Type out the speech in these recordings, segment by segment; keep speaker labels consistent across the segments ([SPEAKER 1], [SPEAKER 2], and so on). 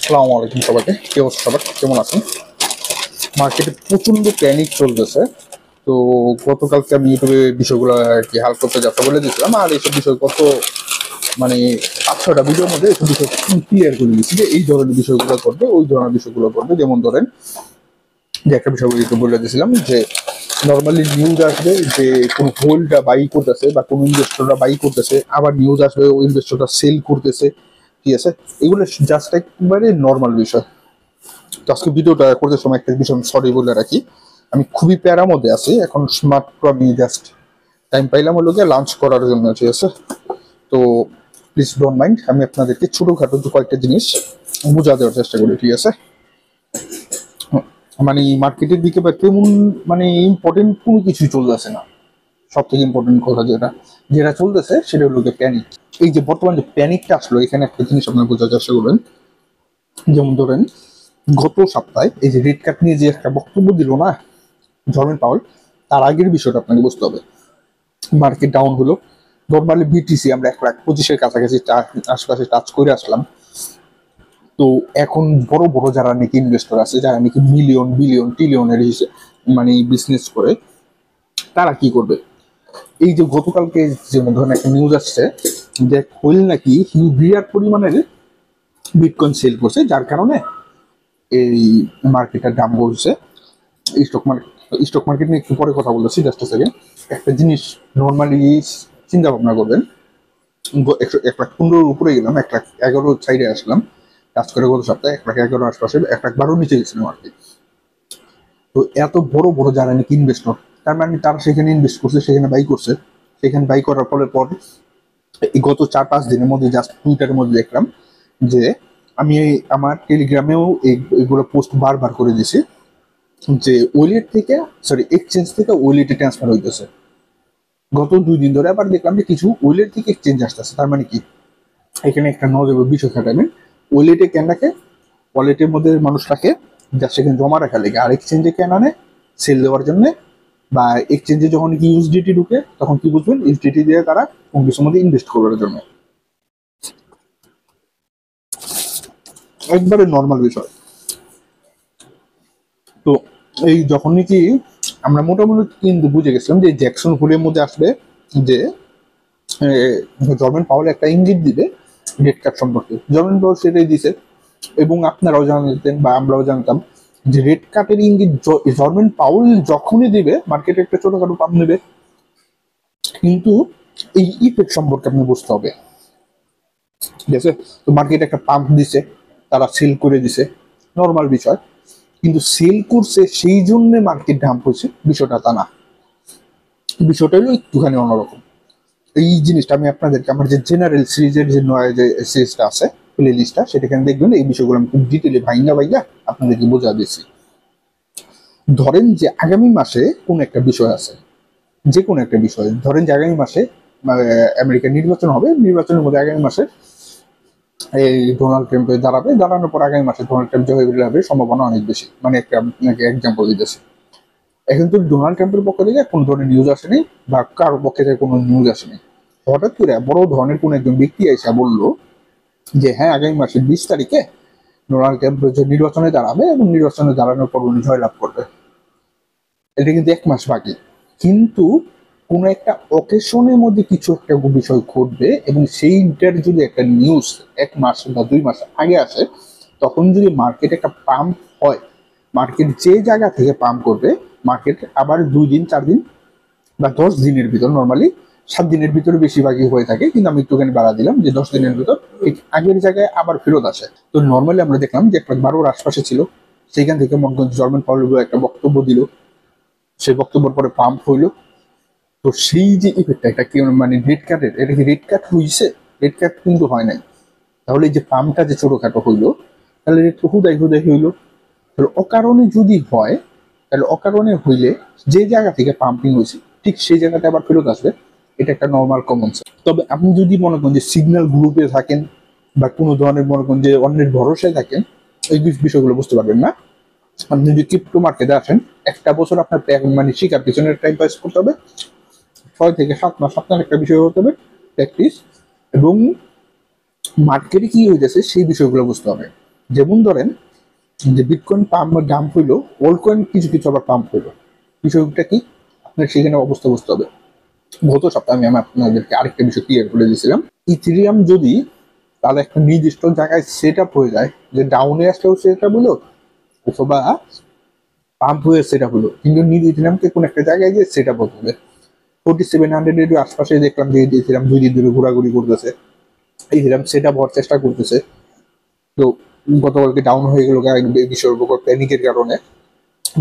[SPEAKER 1] আসসালামু আলাইকুম সবাইকে। কি অবস্থা সবার, কেমন আছেন? মার্কেটে প্রচন্ড প্যানিক চলতেছে। তো গতকালকে আমি ইউটিউবে বিষয়গুলো আর কি হাল করতে যাত্রা বলে দিয়েছিলাম, আর এইসব বিষয় কত মানে 5-6টা ভিডিওর মধ্যে এইসব বিষয় ক্লিয়ার করে দিচ্ছি যে এই ধরনের বিষয়গুলো করবে, ওই ধরনের বিষয়গুলো করবে। যেমন ধরেন যে একটা বিষয় বলে দিয়েছিলাম যে নর্মালি নিউজ আসবে যে কোন হোল্ডটা বাই করতেছে বা কোন ইনভেস্টররা বাই করতেছে, আবার নিউজ আসবে ওই ইনভেস্টরটা সেল করতেছে। ঠিক আছে, এগুলো জাস্ট একবারে নর্মাল বিষয়। তো আজকে ভিডিওটা করতে সময় একটা বিষয় সরি বলে রাখি, আমি খুবই প্যারার মধ্যে আছি এখন। মাত্র আমি জাস্ট টাইম পাইলাম হলো গিয়ে লাঞ্চ করার জন্য। ঠিক আছে, তো প্লিজ ডোন্ট মাইন্ড, আমি আপনাদেরকে ছোটোখাটো কয়েকটা জিনিস বোঝা দেওয়ার চেষ্টা করি। ঠিক আছে, মানে মার্কেটের দিকে বা তেমন মানে ইম্পর্টেন্ট কোনো কিছুই চলতেছে না। সব থেকে ইম্পর্টেন্ট কথা যেটা যেটা চলতেছে সেটা হলো গিয়ে প্যানিক। এই যে বর্তমান যে প্যানিকটা আসলো, এখানে একটা জিনিস আপনারা বোঝার চেষ্টা করবেন। যেমন ধরেন গত সপ্তাহে এই যে রেড কার্ড নিয়ে যে একটা বক্তব্য দিল না জর্মেন পাওয়েল, তার আগের বিষয়টা আপনাকে বুঝতে হবে। মার্কেট ডাউন হলো, নর্মালি বিটিসি আমরা 1,25,000 কাছাকাছি আশপাশে টাচ করে আসলাম। তো এখন বড় বড় যারা নাকি ইনভেস্টর আছে, যারা নাকি মিলিয়ন বিলিয়ন ট্রিলিয়নের মানে বিজনেস করে, তারা কি করবে? এই যে গতকালকে যেমন ধরেন একটা নিউজ আসছে যে হোয়েল নাকি বিরাট পরিমাণের বিটকয়েন সেল করছে, যার কারণে এই মার্কেটের দাম বলছে। স্টক মার্কেট নিয়ে একটু পরে কথা বলতেছি, জাস্ট সেকেন্ড। একটা জিনিস নর্মালি চিন্তা ভাবনা করবেন, 1,15,000 উপরে গেলাম, 1,11,000 সাইডে আসলাম কাজ করে গত সপ্তাহে, 1,11,000 আশপাশে, 1,12,000 নিচে গেছিলাম আর কি। তো এত বড় বড় যারা নাকি ইনভেস্টর, তার মানে তারা সেখানে ইনভেস্ট করছে, সেখানে বাই করছে। সেখানে বাই করার পর এই গত 4-5 দিনের মধ্যে জাস্ট টুইটারের মধ্যে দেখলাম যে আমি আমার টেলিগ্রামেও এগুলো পোস্ট বারবার করে দিছি যে ওয়েলেট থেকে এক্সচেঞ্জ থেকে ওয়েলেটে ট্রান্সফার হইতেছে। গত 2 দিন ধরে আবার দেখলাম যে কিছু ওয়েলেট থেকে এক্সচেঞ্জ আসতেছে। তার মানে কি, এখানে একটা নজর বিষয় খাটাবেন। ওয়েলেটে কেন রাখে? ওয়ালেটের মধ্যে মানুষ রাখে জাস্ট সেখানে জমা রাখা লেগে, আর এক্সচেঞ্জে কেন আনে? সেল দেওয়ার জন্য। বা এক্সচেঞ্জে যখন কি ইউএসডিটি ঢুকে তখন কি বুঝবেন, ইউএসডিটি দিয়ে তারা কোন কিছুর মধ্যে ইনভেস্ট করার জন্য। একবারে নর্মাল বিষয়। তো এই যখন নাকি আমরা মোটামুটি কিন্তু বুঝে গেছিলাম যে জ্যাকসন হোলের মধ্যে আসবে যে জর্মেন পাওয়েল একটা ইঙ্গিত দিবে রেড কার্ড সম্পর্কে। জর্মেন পাওয়েল সেটাই দিছে, এবং আপনারাও জানতেন বা আমরাও জানতাম যে রেড কার্ডের ইঙ্গিত জর্মেন পাওয়েল যখনই দিবে মার্কেটে একটা ছোটখাটো পাম্প নেবে। কিন্তু এই ইফেক্ট সম্পর্কে আপনি বুঝতে হবে। ঠিক আছে, তো মার্কেটে একটা পাম্প দিছে, তারা সেল করে দিছে, নর্মাল বিষয়। কিন্তু সেল করছে সেই জন্য মার্কেট ডাম্প হয়েছে, বিষয়টা তা না। বিষয়টা হলো একটুখানি অন্যরকম। এই জিনিসটা আমি আপনাদেরকে আমার যে জেনারেল সিরিজের যে যে সিরিজটা আছে, প্লে লিস্টটা, সেটাখানে দেখবেন এই বিষয়গুলো আমি খুব ডিটেলে ভাইঙ্গা আপনাদেরকে বোঝা দিচ্ছি। ধরেন যে আগামী মাসে কোন একটা বিষয় আছে, যে কোনো একটা বিষয় ধরেন যে আগামী মাসে আমেরিকার নির্বাচন হবে, নির্বাচনের মধ্যে আগামী মাসে এই ডোনাল্ড ট্রাম্পে দাঁড়ানোর পর আগামী মাসে ডোনাল্ড ট্রাম্প জয় লাভের সম্ভাবনা অনেক বেশি। মানে একটা আপনাকে এক্সাম্পল দিতেছি, এখন তো ডোনাল্ড ট্রাম্পের পক্ষ থেকে কোনো ধরনের নিউজ আসেনি বা কারো পক্ষে থেকে কোনো নিউজ আসেনি। হঠাৎ করে বড় ধরনের কোন একজন ব্যক্তি এসে বললো যে হ্যাঁ আগামী মাসের 20 তারিখে ডোনাল্ড ট্রাম্প নির্বাচনে দাঁড়াবে এবং নির্বাচনে দাঁড়ানোর পর উনি জয়লাভ করবে। এটা কিন্তু 1 মাস বাকি। কিন্তু কোনো একটা অকেশনের মধ্যে কিছু একটা বিষয় ঘটবে এবং সেইটার যদি একটা নিউজ 1 মাস বা 2 মাস আগে আসে, তখন যদি মার্কেট একটা পাম্প হয়, মার্কেট যে জায়গা থেকে পাম্প করবে, মার্কেট আবার 2 দিন 4 দিন বা 10 দিনের ভিতর, নর্মালি 7 দিনের ভিতরে বেশিরভাগই হয়ে থাকে, কিন্তু আমি একটুখানি বাড়া দিলাম যে 10 দিনের ভিতর ঠিক আগের জায়গায় আবার ফেরত আসে। তো নর্মালি আমরা দেখলাম যে 1,12,000 আশপাশে ছিল, সেইখান থেকে জর্মেন পাওয়েল একটা বক্তব্য দিল, সেই বক্তব্যের পরে পাম্প হইলো। তো সেই যে ইফেক্টটা, এটা কি মানে রেড কার্ডের, এটা কি রেড কার্ড হয়েছে? রেড কার্ড কিন্তু হয় নাই। তাহলে এই যে পাম্পটা যে ছোটখাটো হইলো, তাহলে রেড হুদাই হুদাই হইলো। তাহলে অকারণে যদি হয়, তাহলে অকারণে হইলে যে জায়গা থেকে পাম্পিং হয়েছে ঠিক সেই জায়গাটা আবার ফেরত আসবে। এটা একটা নর্মাল কমন সেন্স। তবে আপনি যদি মনে করেন যে সিগন্যাল গ্রুপে থাকেন বা কোনো ধরনের মনে করেন যে অন্যের ভরসায় থাকেন, এই বিষয়গুলো বুঝতে পারবেন না। আপনি যদি ক্রিপ্টো মার্কেটে আসেন, একটা বছর আপনার মানে শিকার পিছনে টাইম পাস করতে হবে, 6 থেকে 7 মাস আপনার একটা বিষয় হতে হবে প্র্যাকটিস, এবং মার্কেটে কি হইতেছে সেই বিষয়গুলো বুঝতে হবে। যেমন ধরেন যে বিটকয়েন পাম্প ডাম্প হইলো, ওল্ড কয়েন কিছু কিছু আবার পাম্প হইলো। বিষয়টা কি আপনার সেখানে অবস্থা বুঝতে হবে। গত সপ্তাহে আমি আপনাদেরকে আরেকটা বিষয় ক্লিয়ার করে দিয়েছিলাম, ইথেরিয়াম যদি তাহলে একটা নির্দিষ্ট জায়গায় সেট আপ হয়ে যায়, যে ডাউনে আসলেও সেট আপ হলো অথবা পাম্প হয়ে সেট আপ হলো, কিন্তু ইথেরিয়ামকে কোন একটা জায়গায় গিয়ে সেট আপ হতে হবে। 4700 এর আশপাশে দেখলাম যে ইথেরিয়াম 2 দিন ধরে ঘোরাঘুরি করতেছে, ইথেরিয়াম সেট আপ হওয়ার চেষ্টা করতেছে। তো গতকালকে ডাউন হয়ে গেল এই বিষয়ের উপর প্যানিকের কারণে।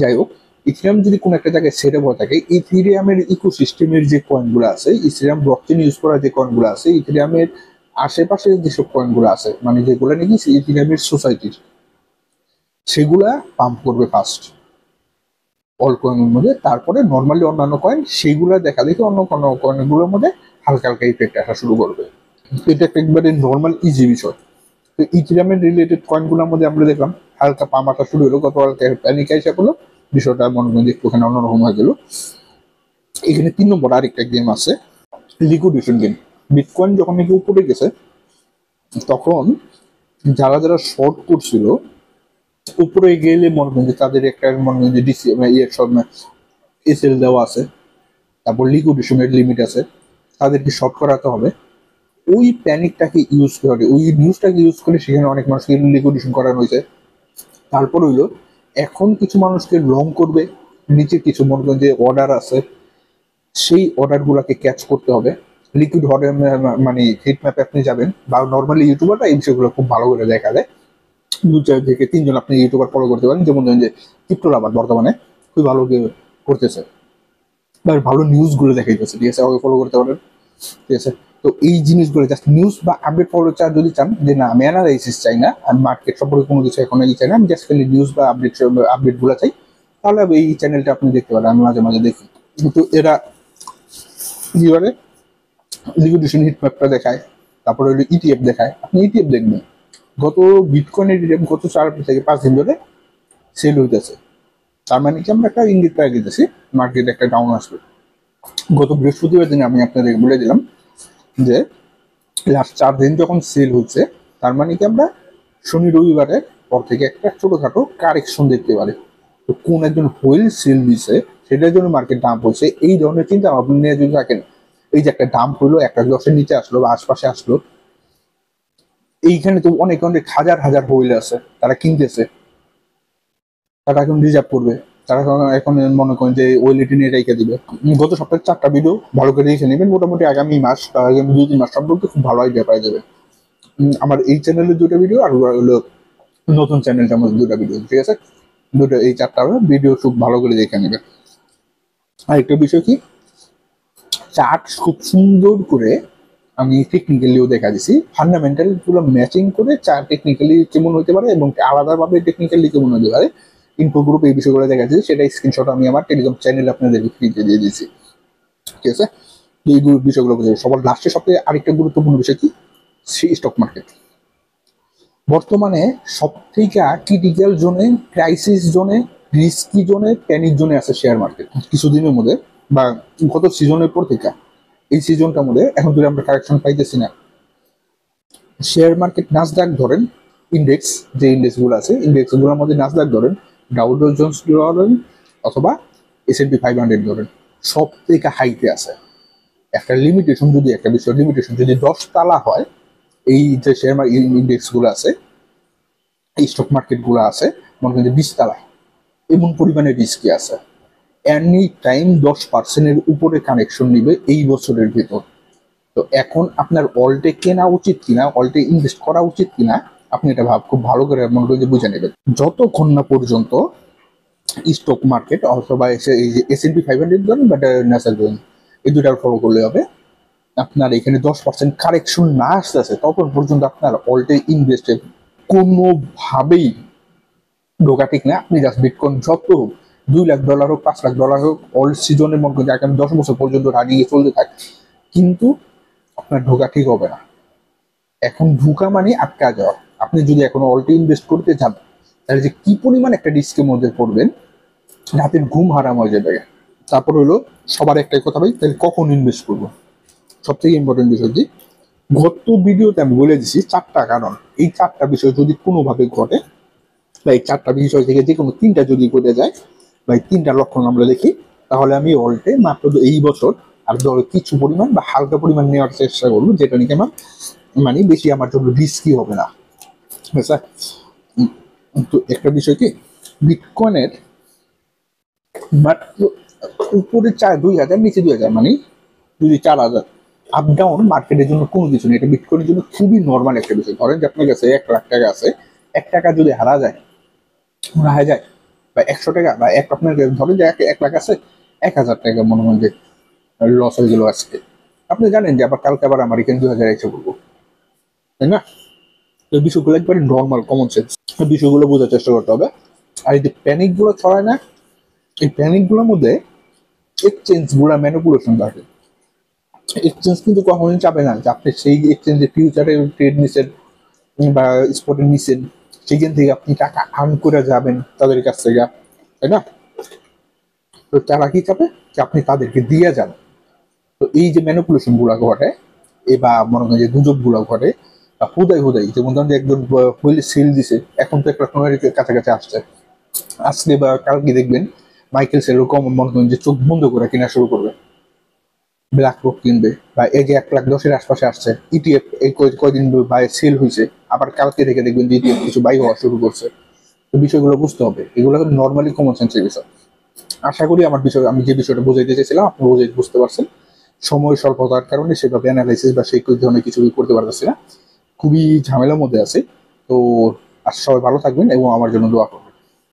[SPEAKER 1] যাই হোক, ইথেরিয়াম যদি কোনো একটা জায়গায় সেট আপ হয়ে থাকে, ইথেরিয়ামের ইকোসিস্টেমের যে কয়েনগুলো আছে, ইথেরিয়াম ব্লকচেন ইউজ করা যে কয়েনগুলো আছে, ইথেরিয়ামের আশেপাশে যেসব কয়েনগুলো আছে, মানে যেগুলো নাকি ইথেরিয়ামের সোসাইটির, সেগুলা পাম্প করবে ফার্স্ট অল কয়েনের মধ্যে, তারপরে নর্মালি অন্যান্য কয়েন সেইগুলো দেখা দেখি অন্য কোনো কয়েনগুলোর মধ্যে হালকা হালকা ইফেক্ট আসা শুরু করবে। এটা একটা একবারে নর্মাল ইজি বিষয়। তো ইথেরিয়ামের রিলেটেড কয়েনগুলোর মধ্যে আমরা দেখলাম হালকা পাম্প আসা শুরু হলো, গতকালকে প্যানিক আইসা করলো, বিষয়টা মনে করেন একটুখানি অন্যরকম হয়ে গেল। এখানে 3 নম্বর আরেকটা গেম আছে, লিকুইডেশন গেম। বিটকয়েন যখন নাকি উপরে গেছে, তখন যারা যারা শর্ট করছিল উপরে গেলে মনে করেন যে তাদের একটা মনে করেন যে ডিসি ইয়ে সব এসএল দেওয়া আছে, তারপর লিকুইডেশনের লিমিট আছে, তাদেরকে শর্ট করাতে হবে। ওই প্যানিকটাকে ইউজ করে, ওই নিউজটাকে ইউজ করে সেখানে অনেক মানুষকে লিকুইডেশন করানো হয়েছে। তারপর হইলো এখন কিছু মানুষকে লং করবে, নিচে কিছু মনে করেন যে অর্ডার আছে, সেই অর্ডারগুলোকে ক্যাচ করতে হবে। লিকুইড অর্ডার মানে হিট ম্যাপে আপনি যাবেন, বা নর্মালি ইউটিউবাররা এই বিষয়গুলো খুব ভালো করে দেখা যায়। 2-4 থেকে 3 জন আপনি ইউটিউবার ফলো করতে পারেন, যেমন ধরেন যে ক্রিপ্টো লাভার বর্তমানে খুবই ভালো করতেছে, বা ভালো নিউজগুলো দেখাইতেছে, ঠিক আছে, ওকে ফলো করতে পারেন, ঠিক আছে। তো এই জিনিসগুলো জাস্ট নিউজ বা আপডেট ফলো যদি চান, যে না আমি অ্যানালাইসিস চাই না, আমি মার্কেট সম্পর্কে কোনো কিছু এখন চাই না, আমি জাস্ট খালি নিউজ বা আপডেটগুলো চাই, তাহলে এই চ্যানেলটা আপনি দেখতে পারেন, আমি মাঝে মাঝে দেখি। কিন্তু এরা কি করে লিকুইডেশন হিট ম্যাপটা দেখায়, তারপরে হলো ইটিএফ দেখায়, আপনি ইটিএফ দেখবেন। গত বিটকয়েনের ইটিএফ গত 4 থেকে 5 দিন ধরে সেল হইতেছে, তার মানে কি আমরা একটা ইঙ্গিত পেয়ে গেতেছি মার্কেট একটা ডাউন আসবে। গত বৃহস্পতিবার দিনে আমি আপনাদের বলে দিলাম যে লাস্ট 4 দিন যখন সেল হচ্ছে, তার মানে কি আমরা শনি রবিবারের পর থেকে একটা ছোটখাটো কারেকশন দেখতে পারি। তো কোন একজন হোয়েল সেল দিছে, সেটার জন্য মার্কেট ডাম্প হচ্ছে, এই ধরনের চিন্তা ভাবনা নিয়ে যদি থাকেন, এই যে একটা ডাম্প হলো, একটা 10-এর নিচে আসলো বা আশপাশে আসলো, এইখানে তো অনেক অনেক হাজার হাজার হোয়েল আছে, তারা কিনতেছে, তারা এখন রিজার্ভ করবে, তারা এখন মনে করেন যে ওয়েলিটি নিয়ে রেখে দিবে। গত সপ্তাহে 4টা ভিডিও ভালো করে দেখে নেবেন, মোটামুটি আগামী মাস বা আগামী 2-3 মাস সম্পর্কে খুব ভালো আইডিয়া পাওয়া যাবে। আমার এই চ্যানেলের 2টা ভিডিও আর হলো নতুন চ্যানেলটার মধ্যে 2টা ভিডিও, ঠিক আছে, এই 4টা ভিডিও খুব ভালো করে দেখে নেবে। আরেকটা বিষয় কি, চার্ট খুব সুন্দর করে আমি টেকনিক্যালিও দেখা দিছি, ফান্ডামেন্টাল পুরো ম্যাচিং করে চার্ট টেকনিক্যালি কেমন হতে পারে এবং আলাদাভাবে টেকনিক্যালি কেমন হতে পারে, ইনফো গ্রুপ এই বিষয়গুলো দেখা যাচ্ছে, সেটা স্ক্রিনশট আমি আমার টেলিগ্রাম চ্যানেলে আপনাদের ফ্রিতে দিয়ে দিয়েছি, ঠিক আছে। এই বিষয়গুলো বুঝে সবার লাস্টে সবথেকে আরেকটা গুরুত্বপূর্ণ বিষয় কি, স্টক মার্কেট বর্তমানে সব থেকে ক্রিটিক্যাল জোনে, ক্রাইসিস জোনে, রিস্কি জোনে, প্যানিক জোনে আছে শেয়ার মার্কেট। কিছুদিনের মধ্যে বা গত সিজনের পর থেকে এই সিজনটার মধ্যে এখন যদি আমরা কারেকশন পাইতেছি না, শেয়ার মার্কেট নাসডাক ধরেন, ইন্ডেক্স যে ইন্ডেক্সগুলো আছে, ইন্ডেক্সগুলোর মধ্যে নাসডাক ধরেন, ডাউ জোন্স ধরেন, অথবা S&P 500 ধরেন, সব থেকে হাইতে আছে। একটা লিমিটেশন যদি, একটা বিষয় লিমিটেশন যদি 10 তালা হয়, এই যে শেয়ার মার্কেট ইন্ডেক্সগুলো আছে, এই স্টক মার্কেটগুলো আছে মনে করেন যে 20 তালায়, এমন পরিমাণে রিস্কি আছে। এনি টাইম 10%-এর উপরে কানেকশন নিবে এই বছরের ভিতর। তো এখন আপনার অলটে কেনা উচিত কিনা, অলটে ইনভেস্ট করা উচিত কিনা, আপনি এটা খুব ভালো করে মনে করে বুঝে নেবেন। যতক্ষণ না পর্যন্ত স্টক মার্কেট অথবা এই যে S&P 500 ধরুন বা ন্যাসডাক ধরুন, এই দুটার ফলো করলে হবে, আপনার এখানে 10% কারেকশন না আসতেছে, তখন পর্যন্ত আপনার অলটে ইনভেস্টে কোনোভাবেই ঢোকা ঠিক না। আপনি জাস্ট বিটকয়েন যত হোক, $2 লাখ হোক, $5 লাখ হোক, অল সিজনের মধ্যে আগামী 10 বছর পর্যন্ত রানিয়ে চলতে থাকে, কিন্তু আপনার ঢোকা ঠিক হবে না। এখন ঢোকা মানে আটকা যাওয়া। আপনি যদি এখন অলটি ইনভেস্ট করতে চান, তাহলে যে কি পরিমাণ একটা রিস্কের মধ্যে পড়বেন, রাতের ঘুম হারাম হয়ে যাবে। তারপর হলো সবার একটাই কথা ভাই, তাহলে কখন ইনভেস্ট করবো, সব থেকে ইম্পর্টেন্ট বিষয় কি, গত ভিডিওতে আমি বলে দিছি 4টা কারণ। এই 4টা বিষয় যদি কোনোভাবে ঘটে বা এই 4টা বিষয় থেকে যে কোনো 3টা যদি ঘটে যায় বা এই 3টা লক্ষণ আমরা দেখি, তাহলে আমি অল্টে মাত্র এই বছর আর ধরো কিছু পরিমাণ বা হালকা পরিমাণ নেওয়ার চেষ্টা করবো, যেটা নাকি আমার মানে বেশি আমার জন্য রিস্কি হবে না। আচ্ছা, তো একটা বিষয় কি, বিটকয়েনের মাত্র উপরে 2,000 নিচে 2,000 মানে যদি 4,000 আপ ডাউন মার্কেটের জন্য কোনো কিছু নেই। এটা বিটকয়েনের জন্য খুবই নর্মাল একটা বিষয়। ধরেন যে আপনার কাছে 1,00,000 টাকা আছে, 1 টাকা যদি হারা যায় বা 100 টাকা বা আপনার ধরেন যে 1 লাখ আছে, 1,000 টাকা মনে হয় যে লস হয়ে গেল আজকে, আপনি জানেন যে আবার কালকে আবার আমার এখানে 2,000 এসে পড়বো, তাই না? এই বিষয়গুলো একবারে নর্মাল কমন সেন্স, এই বিষয়গুলো বোঝার চেষ্টা করতে হবে। আর এই যে প্যানিক গুলো ছড়ায় না, এই প্যানিক গুলোর মধ্যে এক্সচেঞ্জ গুলা ম্যানিপুলেশন থাকে। এক্সচেঞ্জ কিন্তু কখনোই চাবে না যে আপনি সেই এক্সচেঞ্জে ফিউচারে ট্রেড নিছেন বা স্পটে নিছেন, সেখান থেকে আপনি টাকা আর্ন করে যাবেন তাদের কাছ থেকে, তাই না? তো তারা কি চাবে যে আপনি তাদেরকে দিয়ে যান। তো এই যে ম্যানিপুলেশন গুলা ঘটে বা মনে হয় যে গুজব গুলা ঘটে বা হুদাই হুদাই, যেমন ধরেন যে একজন হইলে সেল দিছে, এখন তো একটা সময়ের কাছাকাছি আসছে, আজকে বা কালকে দেখবেন মাইকেল সেল কম মনে করেন যে চোখ বন্ধ করে কেনা শুরু করবে, ব্ল্যাক রোক কিনবে। বা এই যে 1,10,000 আশপাশে আসছে ইটিএফ, এই কয়দিন বাই সেল হয়েছে, আবার কালকে থেকে দেখবেন যে ইটিএফ কিছু বাই হওয়া শুরু করছে। তো বিষয়গুলো বুঝতে হবে, এগুলো নর্মালি কমন সেন্সের বিষয়। আশা করি আমি যে বিষয়টা বোঝাইতে চাইছিলাম আপনি বুঝতে পারছেন। সময় স্বল্পতার কারণে সেভাবে অ্যানালাইসিস বা সেই ধরনের কিছু করতে পারতেছি না, খুবই ঝামেলার মধ্যে আছে। তো আর সবাই ভালো থাকবেন এবং আমার জন্য দোয়া করবেন।